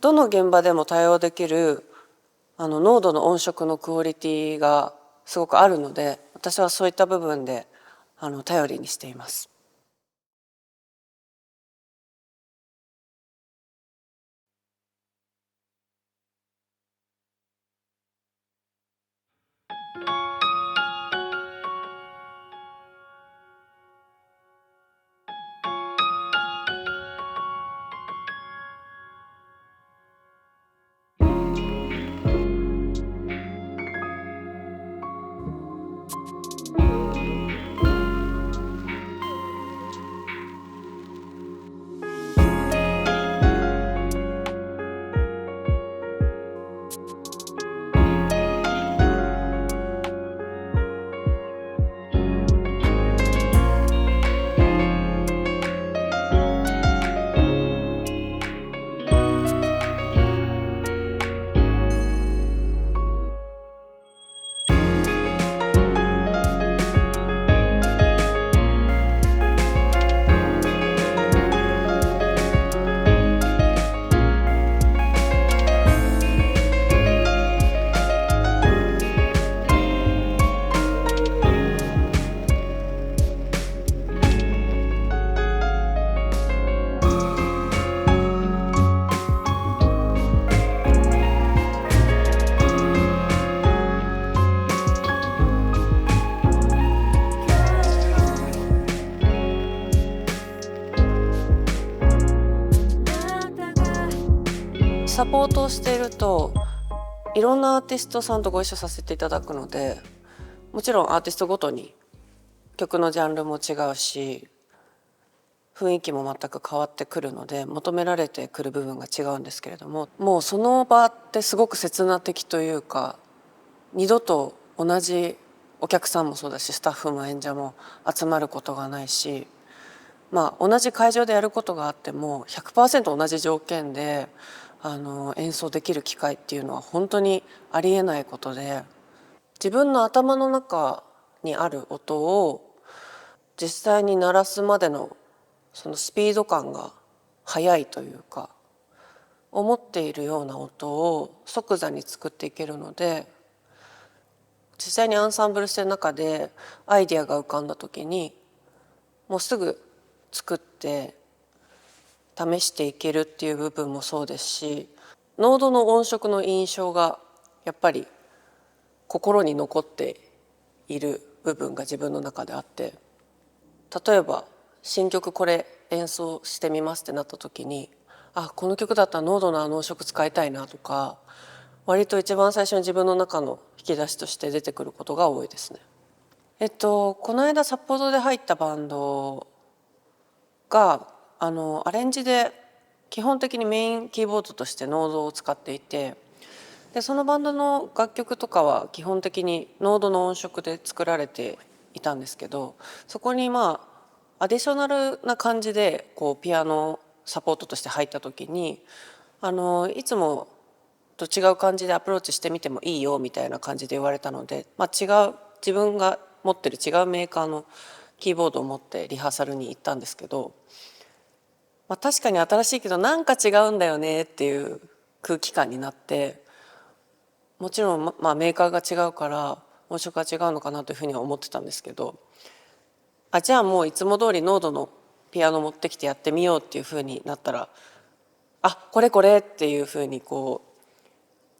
どの現場でも対応できる濃度の音色のクオリティがすごくあるので、私はそういった部分で頼りにしています。サポートをしているといろんなアーティストさんとご一緒させていただくので、もちろんアーティストごとに曲のジャンルも違うし雰囲気も全く変わってくるので求められてくる部分が違うんですけれども、もうその場ってすごく刹那的というか、二度と同じお客さんもそうだしスタッフも演者も集まることがないし、同じ会場でやることがあっても 100% 同じ条件で演奏できる機会っていうのは本当にありえないことで、自分の頭の中にある音を実際に鳴らすまでのそのスピード感が速いというか、思っているような音を即座に作っていけるので、実際にアンサンブルしてる中でアイディアが浮かんだ時にもうすぐ作って試していけるっていう部分もそうですし、濃度の音色の印象がやっぱり心に残っている部分が自分の中であって、例えば新曲これ演奏してみますってなった時に、この曲だったら濃度の音色使いたいなとか、割と一番最初に自分の中の引き出しとして出てくることが多いですね。この間札幌で入ったバンドがアレンジで基本的にメインキーボードとしてノードを使っていて、でそのバンドの楽曲とかは基本的にノードの音色で作られていたんですけど、そこにアディショナルな感じでピアノサポートとして入った時にいつもと違う感じでアプローチしてみてもいいよみたいな感じで言われたので、違う自分が持ってる違うメーカーのキーボードを持ってリハーサルに行ったんですけど、確かに新しいけどなんか違うんだよねっていう空気感になって、もちろんメーカーが違うから音色が違うのかなというふうには思ってたんですけど、じゃあもういつも通りノードのピアノ持ってきてやってみようっていうふうになったら、これこれっていうふうに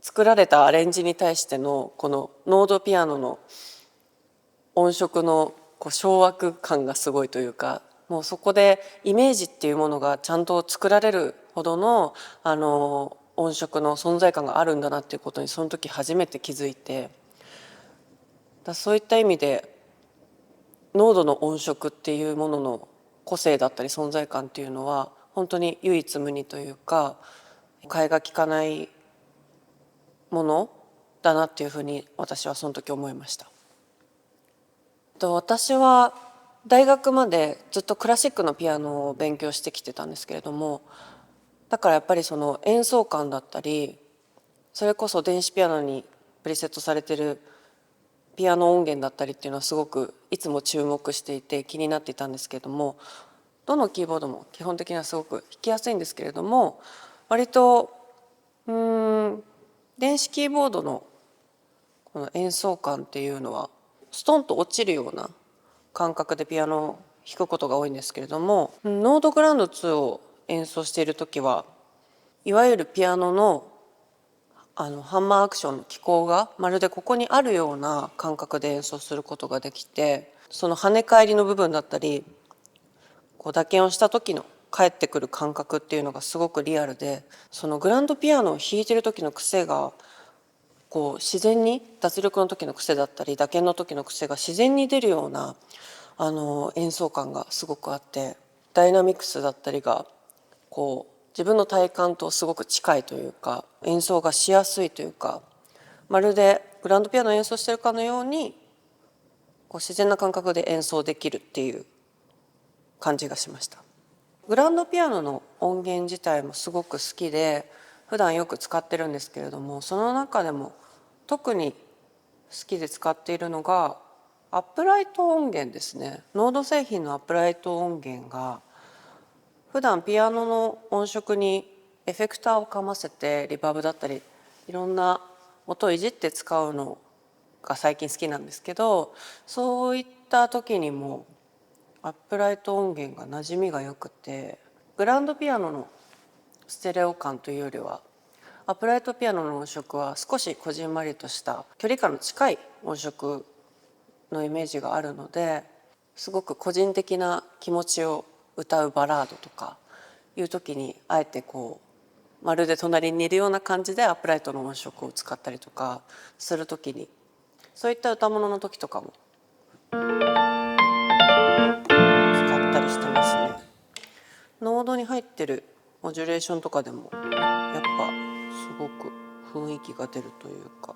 作られたアレンジに対してのこのノードピアノの音色の掌握感がすごいというか、もうそこでイメージっていうものがちゃんと作られるほどの音色の存在感があるんだなっていうことにその時初めて気づいて、そういった意味で濃度の音色っていうものの個性だったり存在感っていうのは本当に唯一無二というか、替えが利かないものだなっていうふうに私はその時思いました。私は大学までずっとクラシックのピアノを勉強してきてたんですけれども、だからやっぱりその演奏感だったり、それこそ電子ピアノにプリセットされてるピアノ音源だったりっていうのはすごくいつも注目していて気になっていたんですけれども、どのキーボードも基本的にはすごく弾きやすいんですけれども、割と電子キーボードのこの演奏感っていうのはストンと落ちるような感覚でピアノを弾くことが多いんですけれども、ノードグランド2を演奏している時はいわゆるピアノのハンマーアクションの機構がまるでここにあるような感覚で演奏することができて、その跳ね返りの部分だったりこう打鍵をした時の返ってくる感覚っていうのがすごくリアルで、そのグランドピアノを弾いてる時の癖がこう自然に脱力の時の癖だったり打鍵の時の癖が自然に出るような演奏感がすごくあって、ダイナミクスだったりがこう自分の体感とすごく近いというか、演奏がしやすいというか、まるでグランドピアノを演奏してるかのようにこう自然な感覚で演奏できるっていう感じがしました。グランドピアノの音源自体もすごく好きで普段よく使ってるんですけれども、その中でも特に好きで使っているのがアップライト音源ですね。ノード製品のアップライト音源が普段ピアノの音色にエフェクターをかませてリバーブだったりいろんな音をいじって使うのが最近好きなんですけど、そういった時にもアップライト音源が馴染みがよくて、グランドピアノのステレオ感というよりはアップライトピアノの音色は少しこじんまりとした距離感の近い音色のイメージがあるので、すごく個人的な気持ちを歌うバラードとかいう時にあえてこうまるで隣にいるような感じでアップライトの音色を使ったりとかする時に、そういった歌物の時とかも使ったりしてますね。ノードに入ってるモジュレーションとかでもやっぱすごく雰囲気が出るというか、